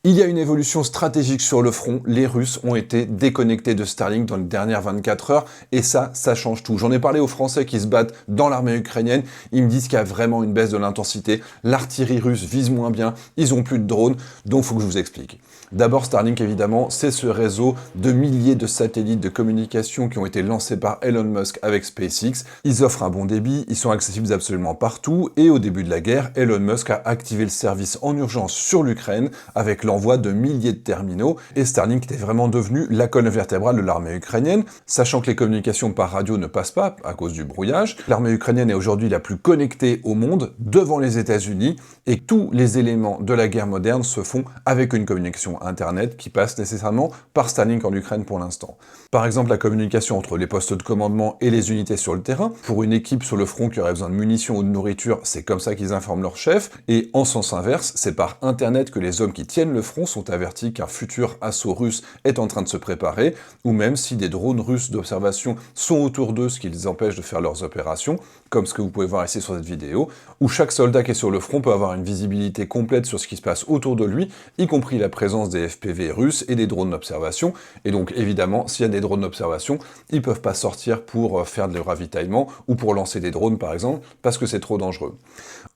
Il y a une évolution stratégique sur le front, les Russes ont été déconnectés de Starlink dans les dernières 24 heures, et ça change tout. J'en ai parlé aux Français qui se battent dans l'armée ukrainienne, ils me disent qu'il y a vraiment une baisse de l'intensité, l'artillerie russe vise moins bien, ils ont plus de drones, donc faut que je vous explique. D'abord, Starlink, évidemment, c'est ce réseau de milliers de satellites de communication qui ont été lancés par Elon Musk avec SpaceX. Ils offrent un bon débit, ils sont accessibles absolument partout, et au début de la guerre, Elon Musk a activé le service en urgence sur l'Ukraine avec l'envoi de milliers de terminaux, et Starlink était vraiment devenu la colonne vertébrale de l'armée ukrainienne, sachant que les communications par radio ne passent pas à cause du brouillage. L'armée ukrainienne est aujourd'hui la plus connectée au monde, devant les États-Unis, et tous les éléments de la guerre moderne se font avec une communication Internet qui passe nécessairement par Starlink en Ukraine pour l'instant. Par exemple, la communication entre les postes de commandement et les unités sur le terrain. Pour une équipe sur le front qui aurait besoin de munitions ou de nourriture, c'est comme ça qu'ils informent leur chef. Et en sens inverse, c'est par Internet que les hommes qui tiennent le front sont avertis qu'un futur assaut russe est en train de se préparer, ou même si des drones russes d'observation sont autour d'eux, ce qui les empêche de faire leurs opérations, comme ce que vous pouvez voir ici sur cette vidéo, où chaque soldat qui est sur le front peut avoir une visibilité complète sur ce qui se passe autour de lui, y compris la présence des FPV russes et des drones d'observation. Et donc évidemment, s'il y a des drones d'observation, ils peuvent pas sortir pour faire de ravitaillement ou pour lancer des drones par exemple, parce que c'est trop dangereux.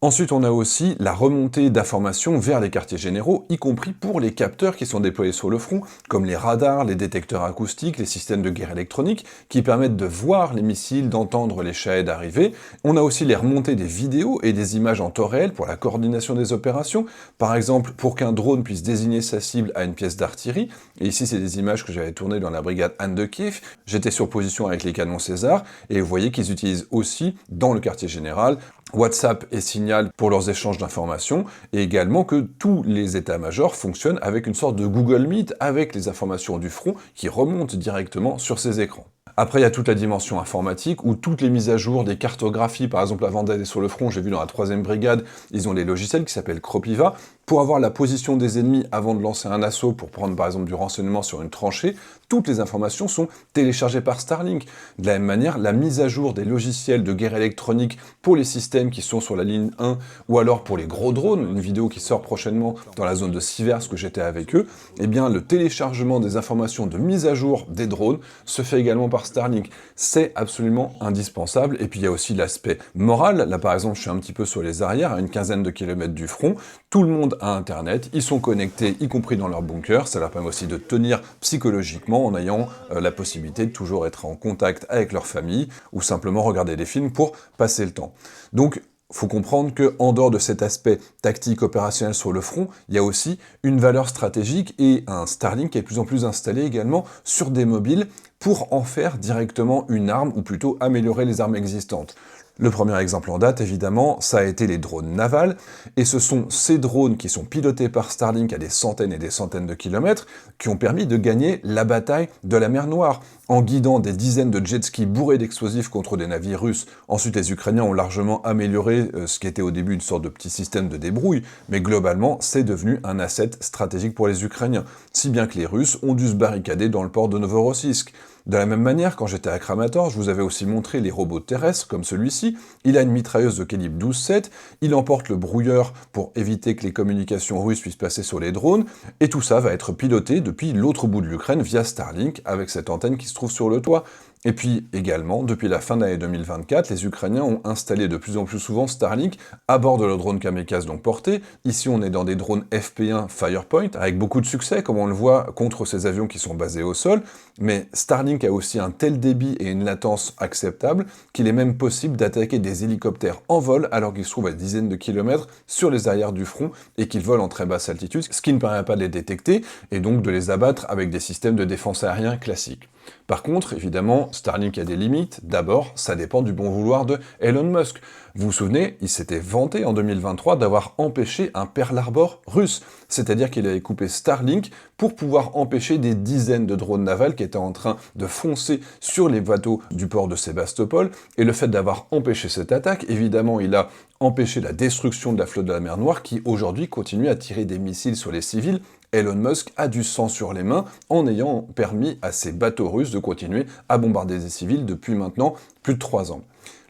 Ensuite, on a aussi la remontée d'informations vers les quartiers généraux, y compris pour les capteurs qui sont déployés sur le front, comme les radars, les détecteurs acoustiques, les systèmes de guerre électronique, qui permettent de voir les missiles, d'entendre les Shahed arriver. On a aussi les remontées des vidéos et des images en temps réel pour la coordination des opérations, par exemple pour qu'un drone puisse désigner sa cible à une pièce d'artillerie, et ici c'est des images que j'avais tournées dans la brigade Anne de Kiev, j'étais sur position avec les canons César, et vous voyez qu'ils utilisent aussi, dans le quartier général, WhatsApp et Signal pour leurs échanges d'informations, et également que tous les états-majors fonctionnent avec une sorte de Google Meet avec les informations du front qui remontent directement sur ces écrans. Après, il y a toute la dimension informatique, où toutes les mises à jour des cartographies, par exemple avant d'aller sur le front, j'ai vu dans la 3e brigade, ils ont des logiciels qui s'appellent Cropiva, pour avoir la position des ennemis avant de lancer un assaut, pour prendre par exemple du renseignement sur une tranchée, toutes les informations sont téléchargées par Starlink. De la même manière, la mise à jour des logiciels de guerre électronique pour les systèmes qui sont sur la ligne 1, ou alors pour les gros drones, une vidéo qui sort prochainement dans la zone de Sivers que j'étais avec eux, eh bien le téléchargement des informations de mise à jour des drones se fait également par Starlink. C'est absolument indispensable. Et puis il y a aussi l'aspect moral. Là par exemple, je suis un petit peu sur les arrières, à une quinzaine de kilomètres du front, tout le monde a Internet, ils sont connectés, y compris dans leur bunker, ça leur permet aussi de tenir psychologiquement en ayant la possibilité de toujours être en contact avec leur famille, ou simplement regarder des films pour passer le temps. Donc, faut comprendre que en dehors de cet aspect tactique opérationnel sur le front, il y a aussi une valeur stratégique et un Starlink qui est de plus en plus installé également sur des mobiles pour en faire directement une arme, ou plutôt améliorer les armes existantes. Le premier exemple en date, évidemment, ça a été les drones navals, et ce sont ces drones qui sont pilotés par Starlink à des centaines et des centaines de kilomètres qui ont permis de gagner la bataille de la mer Noire, en guidant des dizaines de jet skis bourrés d'explosifs contre des navires russes. Ensuite, les Ukrainiens ont largement amélioré ce qui était au début une sorte de petit système de débrouille, mais globalement, c'est devenu un asset stratégique pour les Ukrainiens, si bien que les Russes ont dû se barricader dans le port de Novorossiysk. De la même manière, quand j'étais à Kramatorsk, je vous avais aussi montré les robots terrestres, comme celui-ci. Il a une mitrailleuse de calibre 12,7, il emporte le brouilleur pour éviter que les communications russes puissent passer sur les drones, et tout ça va être piloté depuis l'autre bout de l'Ukraine via Starlink, avec cette antenne qui se trouve sur le toit. Et puis également, depuis la fin de l'année 2024, les Ukrainiens ont installé de plus en plus souvent Starlink à bord de leurs drones kamikazes donc portés. Ici, on est dans des drones FP1 Firepoint, avec beaucoup de succès, comme on le voit, contre ces avions qui sont basés au sol. Mais Starlink a aussi un tel débit et une latence acceptable qu'il est même possible d'attaquer des hélicoptères en vol alors qu'ils se trouvent à dizaines de kilomètres sur les arrières du front et qu'ils volent en très basse altitude, ce qui ne permet pas de les détecter et donc de les abattre avec des systèmes de défense aérien classiques. Par contre, évidemment, Starlink a des limites. D'abord, ça dépend du bon vouloir de Elon Musk. Vous vous souvenez, il s'était vanté en 2023 d'avoir empêché un Pearl Harbor russe, c'est-à-dire qu'il avait coupé Starlink pour pouvoir empêcher des dizaines de drones navals qui étaient en train de foncer sur les bateaux du port de Sébastopol, et le fait d'avoir empêché cette attaque, évidemment, il a empêché la destruction de la flotte de la mer Noire qui, aujourd'hui, continue à tirer des missiles sur les civils. Elon Musk a du sang sur les mains en ayant permis à ces bateaux russes de continuer à bombarder des civils depuis maintenant plus de 3 ans.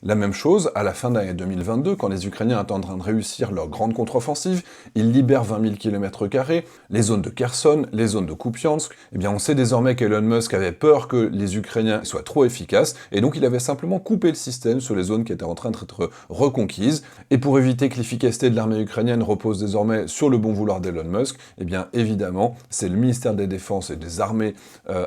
La même chose à la fin de l'année 2022, quand les Ukrainiens étaient en train de réussir leur grande contre-offensive, ils libèrent 20 000 km², les zones de Kherson, les zones de Kupiansk. Eh bien, on sait désormais qu'Elon Musk avait peur que les Ukrainiens soient trop efficaces, et donc il avait simplement coupé le système sur les zones qui étaient en train d'être reconquises. Et pour éviter que l'efficacité de l'armée ukrainienne repose désormais sur le bon vouloir d'Elon Musk, eh bien, évidemment, c'est le ministère des Défenses et des Armées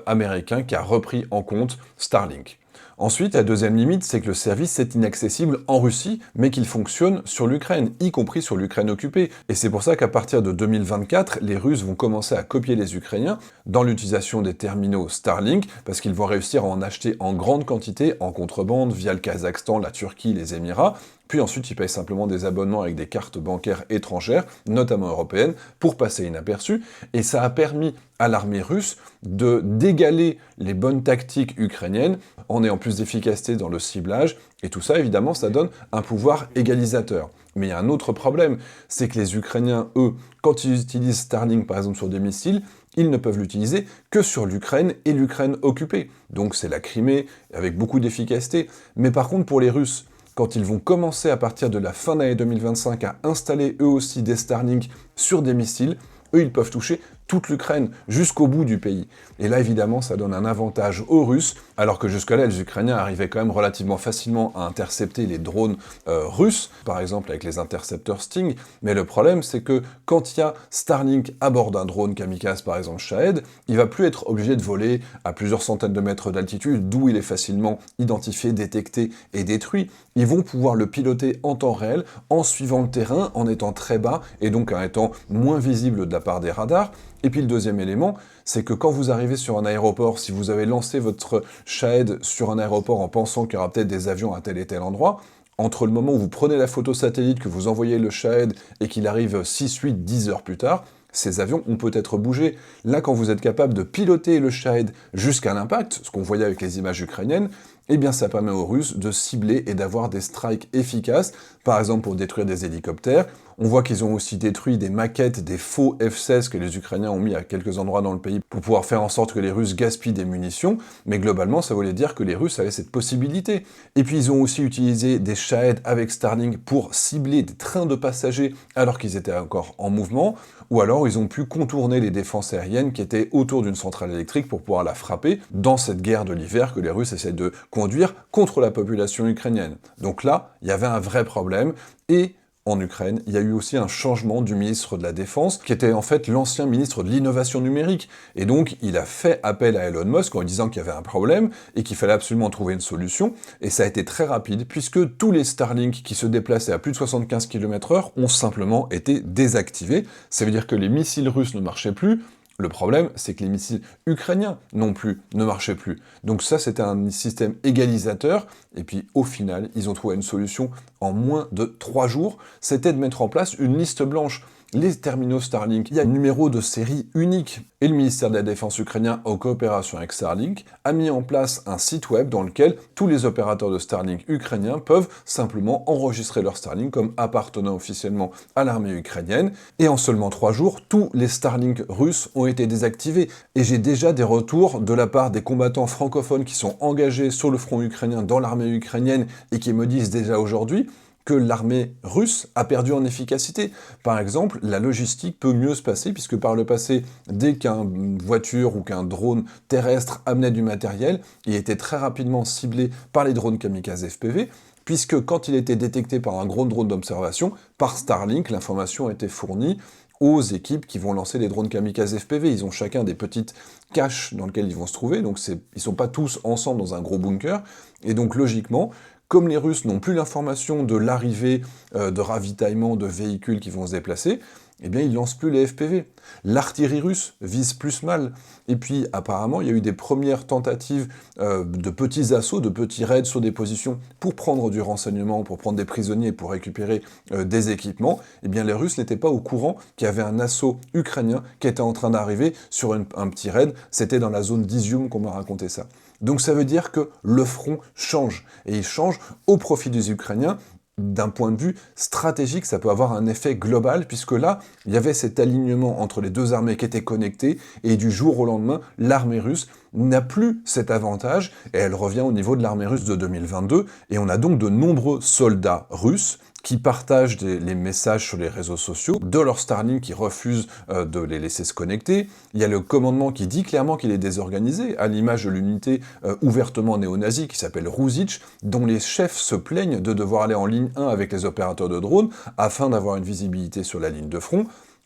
américain qui a repris en compte Starlink. Ensuite, la deuxième limite, c'est que le service est inaccessible en Russie, mais qu'il fonctionne sur l'Ukraine, y compris sur l'Ukraine occupée. Et c'est pour ça qu'à partir de 2024, les Russes vont commencer à copier les Ukrainiens dans l'utilisation des terminaux Starlink, parce qu'ils vont réussir à en acheter en grande quantité, en contrebande, via le Kazakhstan, la Turquie, les Émirats. Puis ensuite, ils payent simplement des abonnements avec des cartes bancaires étrangères, notamment européennes, pour passer inaperçus. Et ça a permis à l'armée russe d'égaler les bonnes tactiques ukrainiennes en ayant plus d'efficacité dans le ciblage. Et tout ça, évidemment, ça donne un pouvoir égalisateur. Mais il y a un autre problème, c'est que les Ukrainiens, eux, quand ils utilisent Starlink, par exemple, sur des missiles, ils ne peuvent l'utiliser que sur l'Ukraine et l'Ukraine occupée. Donc c'est la Crimée, avec beaucoup d'efficacité. Mais par contre, pour les Russes, quand ils vont commencer à partir de la fin de l'année 2025 à installer eux aussi des Starlink sur des missiles, eux ils peuvent toucher toute l'Ukraine, jusqu'au bout du pays. Et là, évidemment, ça donne un avantage aux Russes, alors que jusque-là, les Ukrainiens arrivaient quand même relativement facilement à intercepter les drones russes, par exemple avec les intercepteurs Sting. Mais le problème, c'est que quand il y a Starlink à bord d'un drone kamikaze, par exemple Shahed, il va plus être obligé de voler à plusieurs centaines de mètres d'altitude, d'où il est facilement identifié, détecté et détruit. Ils vont pouvoir le piloter en temps réel, en suivant le terrain, en étant très bas, et donc en étant moins visible de la part des radars. Et puis le deuxième élément, c'est que quand vous arrivez sur un aéroport, si vous avez lancé votre Shahed sur un aéroport en pensant qu'il y aura peut-être des avions à tel et tel endroit, entre le moment où vous prenez la photo satellite, que vous envoyez le Shahed et qu'il arrive 6, 8, 10 heures plus tard, ces avions ont peut-être bougé. Là, quand vous êtes capable de piloter le Shahed jusqu'à l'impact, ce qu'on voyait avec les images ukrainiennes, eh bien ça permet aux Russes de cibler et d'avoir des strikes efficaces, par exemple pour détruire des hélicoptères. On voit qu'ils ont aussi détruit des maquettes, des faux F-16 que les Ukrainiens ont mis à quelques endroits dans le pays pour pouvoir faire en sorte que les Russes gaspillent des munitions, mais globalement ça voulait dire que les Russes avaient cette possibilité. Et puis ils ont aussi utilisé des Shahed avec Starlink pour cibler des trains de passagers alors qu'ils étaient encore en mouvement, ou alors ils ont pu contourner les défenses aériennes qui étaient autour d'une centrale électrique pour pouvoir la frapper dans cette guerre de l'hiver que les Russes essaient de conduire contre la population ukrainienne. Donc là, il y avait un vrai problème, et en Ukraine, il y a eu aussi un changement du ministre de la Défense, qui était en fait l'ancien ministre de l'Innovation numérique. Et donc, il a fait appel à Elon Musk en lui disant qu'il y avait un problème et qu'il fallait absolument trouver une solution. Et ça a été très rapide, puisque tous les Starlink qui se déplaçaient à plus de 75 km/h ont simplement été désactivés. Ça veut dire que les missiles russes ne marchaient plus. Le problème, c'est que les missiles ukrainiens non plus ne marchaient plus. Donc ça, c'était un système égalisateur, et puis au final, ils ont trouvé une solution en moins de 3 jours, c'était de mettre en place une liste blanche. Les terminaux Starlink, il y a un numéro de série unique. Et le ministère de la Défense ukrainien, en coopération avec Starlink, a mis en place un site web dans lequel tous les opérateurs de Starlink ukrainiens peuvent simplement enregistrer leur Starlink comme appartenant officiellement à l'armée ukrainienne. Et en seulement 3 jours, tous les Starlink russes ont été désactivés. Et j'ai déjà des retours de la part des combattants francophones qui sont engagés sur le front ukrainien dans l'armée ukrainienne et qui me disent déjà aujourd'hui que l'armée russe a perdu en efficacité. Par exemple, la logistique peut mieux se passer, puisque par le passé, dès qu'une voiture ou qu'un drone terrestre amenait du matériel, il était très rapidement ciblé par les drones kamikaze FPV, puisque quand il était détecté par un gros drone d'observation, par Starlink, l'information était fournie aux équipes qui vont lancer les drones kamikaze FPV. Ils ont chacun des petites caches dans lesquelles ils vont se trouver, donc ils sont pas tous ensemble dans un gros bunker, et donc logiquement, comme les Russes n'ont plus l'information de l'arrivée de ravitaillement de véhicules qui vont se déplacer, eh bien ils lancent plus les FPV. L'artillerie russe vise plus mal. Et puis apparemment, il y a eu des premières tentatives de petits assauts, de petits raids sur des positions pour prendre du renseignement, pour prendre des prisonniers, pour récupérer des équipements. Eh bien les Russes n'étaient pas au courant qu'il y avait un assaut ukrainien qui était en train d'arriver sur un petit raid. C'était dans la zone d'Izium qu'on m'a raconté ça. Donc ça veut dire que le front change, et il change au profit des Ukrainiens, d'un point de vue stratégique, ça peut avoir un effet global, puisque là, il y avait cet alignement entre les deux armées qui étaient connectées, et du jour au lendemain, l'armée russe n'a plus cet avantage, et elle revient au niveau de l'armée russe de 2022, et on a donc de nombreux soldats russes qui partagent les messages sur les réseaux sociaux, de leur Starlink qui refuse de les laisser se connecter. Il y a le commandement qui dit clairement qu'il est désorganisé, à l'image de l'unité ouvertement néo-nazie qui s'appelle Ruzic, dont les chefs se plaignent de devoir aller en ligne 1 avec les opérateurs de drones afin d'avoir une visibilité sur la ligne de front,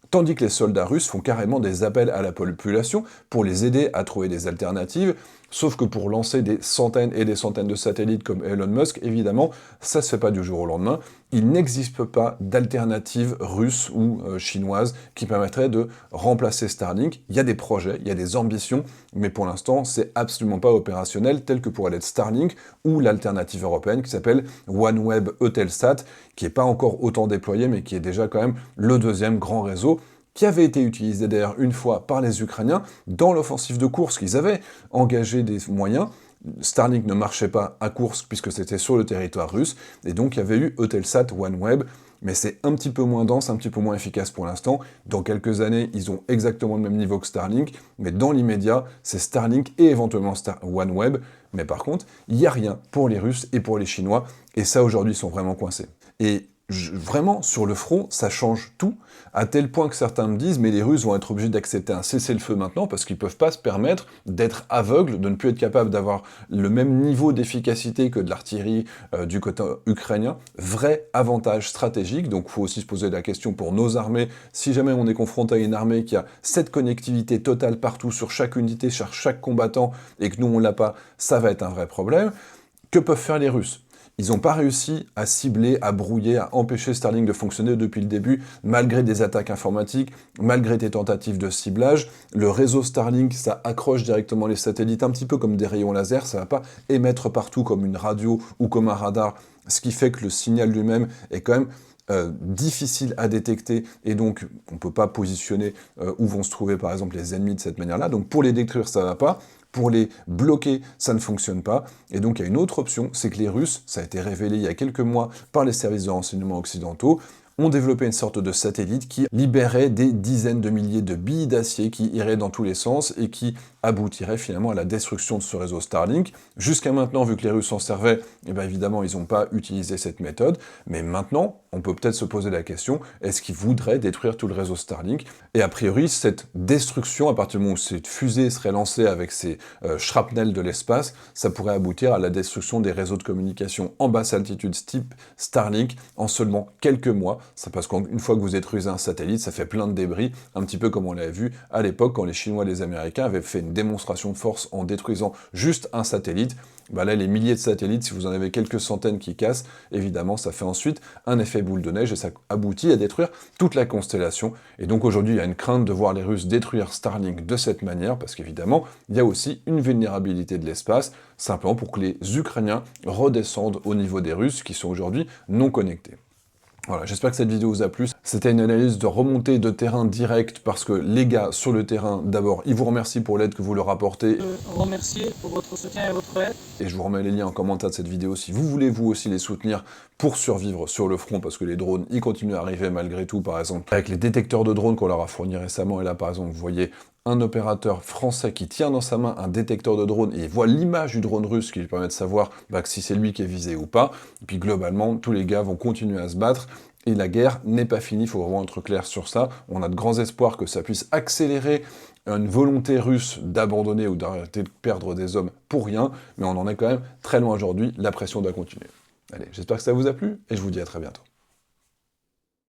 tandis que les soldats russes font carrément des appels à la population pour les aider à trouver des alternatives, sauf que pour lancer des centaines et des centaines de satellites comme Elon Musk, évidemment, ça se fait pas du jour au lendemain. Il n'existe pas d'alternative russe ou chinoise qui permettrait de remplacer Starlink. Il y a des projets, il y a des ambitions, mais pour l'instant, c'est absolument pas opérationnel, tel que pourrait l'être Starlink ou l'alternative européenne qui s'appelle OneWeb Eutelsat, qui n'est pas encore autant déployé, mais qui est déjà quand même le deuxième grand réseau, qui avait été utilisé d'ailleurs une fois par les Ukrainiens dans l'offensive de Koursk. Ils avaient engagé des moyens. Starlink ne marchait pas à Koursk puisque c'était sur le territoire russe, et donc il y avait eu Eutelsat OneWeb, mais c'est un petit peu moins dense, un petit peu moins efficace pour l'instant. Dans quelques années, ils ont exactement le même niveau que Starlink, mais dans l'immédiat, c'est Starlink et éventuellement OneWeb, mais par contre, il n'y a rien pour les Russes et pour les Chinois, et ça aujourd'hui, ils sont vraiment coincés. Et vraiment, sur le front, ça change tout, à tel point que certains me disent « mais les Russes vont être obligés d'accepter un cessez-le-feu maintenant parce qu'ils ne peuvent pas se permettre d'être aveugles, de ne plus être capables d'avoir le même niveau d'efficacité que de l'artillerie du côté ukrainien. » Vrai avantage stratégique, donc il faut aussi se poser la question pour nos armées, si jamais on est confronté à une armée qui a cette connectivité totale partout, sur chaque unité, sur chaque combattant, et que nous on l'a pas, ça va être un vrai problème. Que peuvent faire les Russes ? Ils n'ont pas réussi à cibler, à brouiller, à empêcher Starlink de fonctionner depuis le début, malgré des attaques informatiques, malgré des tentatives de ciblage. Le réseau Starlink, ça accroche directement les satellites, un petit peu comme des rayons laser, ça ne va pas émettre partout comme une radio ou comme un radar, ce qui fait que le signal lui-même est quand même difficile à détecter, et donc on ne peut pas positionner où vont se trouver par exemple les ennemis de cette manière-là. Donc pour les détruire, ça ne va pas. Pour les bloquer, ça ne fonctionne pas. Et donc il y a une autre option, c'est que les Russes, ça a été révélé il y a quelques mois par les services de renseignement occidentaux, ont développé une sorte de satellite qui libérait des dizaines de milliers de billes d'acier qui iraient dans tous les sens et qui aboutirait finalement à la destruction de ce réseau Starlink. Jusqu'à maintenant, vu que les Russes s'en servaient, eh bien évidemment, ils n'ont pas utilisé cette méthode, mais maintenant, on peut peut-être se poser la question, est-ce qu'ils voudraient détruire tout le réseau Starlink? Et a priori, cette destruction, à partir du moment où cette fusée serait lancée avec ces shrapnels de l'espace, ça pourrait aboutir à la destruction des réseaux de communication en basse altitude type Starlink en seulement quelques mois. Ça parce qu'une fois que vous détruisez un satellite, ça fait plein de débris, un petit peu comme on l'avait vu à l'époque quand les Chinois et les Américains avaient fait une démonstration de force en détruisant juste un satellite. Bah là, les milliers de satellites, si vous en avez quelques centaines qui cassent, évidemment, ça fait ensuite un effet boule de neige et ça aboutit à détruire toute la constellation. Et donc aujourd'hui, il y a une crainte de voir les Russes détruire Starlink de cette manière, parce qu'évidemment, il y a aussi une vulnérabilité de l'espace, simplement pour que les Ukrainiens redescendent au niveau des Russes, qui sont aujourd'hui non connectés. Voilà, j'espère que cette vidéo vous a plu. C'était une analyse de remontée de terrain direct parce que les gars sur le terrain, d'abord, ils vous remercient pour l'aide que vous leur apportez. Remercier pour votre soutien et votre aide. Et je vous remets les liens en commentaire de cette vidéo si vous voulez vous aussi les soutenir pour survivre sur le front, parce que les drones, ils continuent à arriver malgré tout, par exemple, avec les détecteurs de drones qu'on leur a fournis récemment. Et là, par exemple, vous voyez un opérateur français qui tient dans sa main un détecteur de drone et il voit l'image du drone russe qui lui permet de savoir si c'est lui qui est visé ou pas. Et puis globalement, tous les gars vont continuer à se battre. Et la guerre n'est pas finie, il faut vraiment être clair sur ça. On a de grands espoirs que ça puisse accélérer une volonté russe d'abandonner ou d'arrêter de perdre des hommes pour rien, mais on en est quand même très loin aujourd'hui, la pression doit continuer. Allez, j'espère que ça vous a plu, et je vous dis à très bientôt.